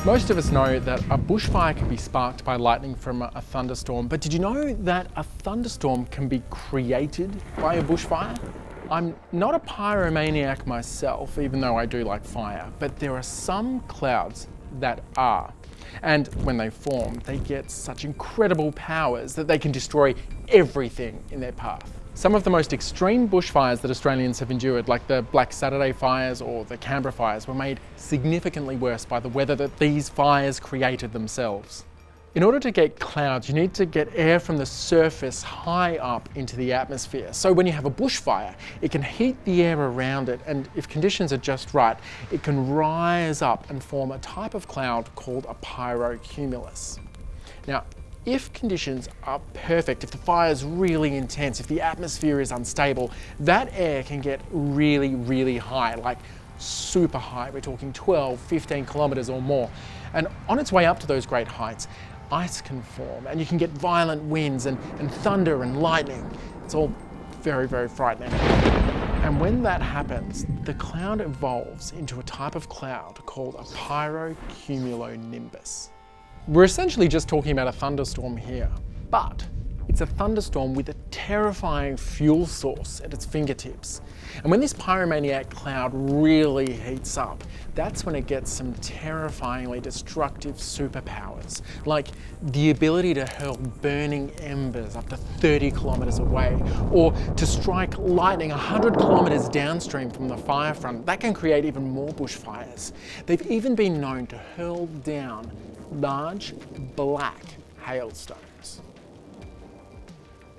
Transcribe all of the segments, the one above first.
Most of us know that a bushfire can be sparked by lightning from a thunderstorm, but did you know that a thunderstorm can be created by a bushfire? I'm not a pyromaniac myself, even though I do like fire, but there are some clouds that are. And when they form, they get such incredible powers that they can destroy everything in their path. Some of the most extreme bushfires that Australians have endured, like the Black Saturday fires or the Canberra fires, were made significantly worse by the weather that these fires created themselves. In order to get clouds, you need to get air from the surface high up into the atmosphere. So when you have a bushfire, it can heat the air around it, and if conditions are just right, it can rise up and form a type of cloud called a pyrocumulus. Now, if conditions are perfect, if the fire is really intense, if the atmosphere is unstable, that air can get really, really high, like super high. We're talking 12, 15 kilometers or more. And on its way up to those great heights, ice can form and you can get violent winds and thunder and lightning. It's all very, very frightening. And when that happens, the cloud evolves into a type of cloud called a pyrocumulonimbus. We're essentially just talking about a thunderstorm here, but it's a thunderstorm with a terrifying fuel source at its fingertips. And when this pyromaniac cloud really heats up, that's when it gets some terrifyingly destructive superpowers, like the ability to hurl burning embers up to 30 kilometers away, or to strike lightning 100 kilometers downstream from the fire front. That can create even more bushfires. They've even been known to hurl down large black hailstones.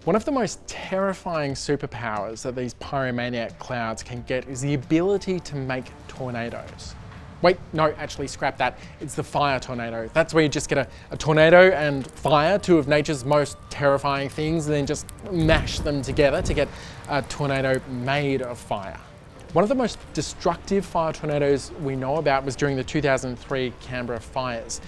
One of the most terrifying superpowers that these pyromaniac clouds can get is the ability to make tornadoes. Wait, no, actually scrap that. It's the fire tornado. That's where you just get a tornado and fire, two of nature's most terrifying things, and then just mash them together to get a tornado made of fire. One of the most destructive fire tornadoes we know about was during the 2003 Canberra fires.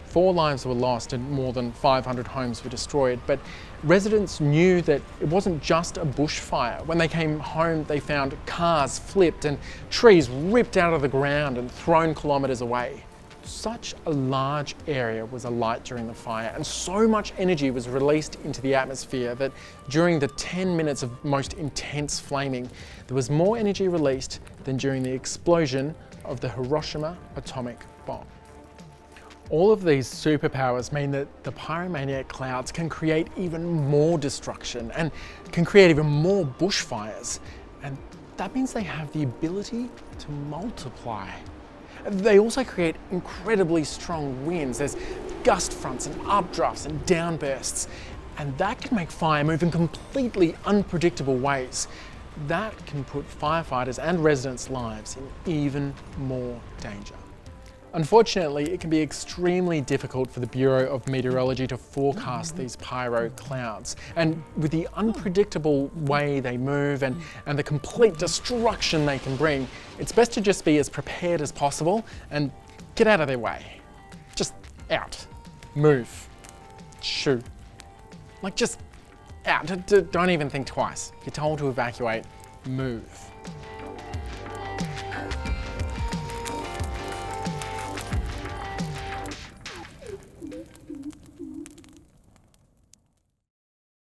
4 lives were lost and more than 500 homes were destroyed, but residents knew that it wasn't just a bushfire. When they came home, they found cars flipped and trees ripped out of the ground and thrown kilometers away. Such a large area was alight during the fire, and so much energy was released into the atmosphere that during the 10 minutes of most intense flaming, there was more energy released than during the explosion of the Hiroshima atomic bomb. All of these superpowers mean that the pyromaniac clouds can create even more destruction and can create even more bushfires. And that means they have the ability to multiply. They also create incredibly strong winds. There's gust fronts and updrafts and downbursts. And that can make fire move in completely unpredictable ways. That can put firefighters and residents' lives in even more danger. Unfortunately, it can be extremely difficult for the Bureau of Meteorology to forecast these pyro clouds. And with the unpredictable way they move and the complete destruction they can bring, it's best to just be as prepared as possible and get out of their way. Just out. Move. Shoo. Like just out. Don't even think twice. You're told to evacuate. Move.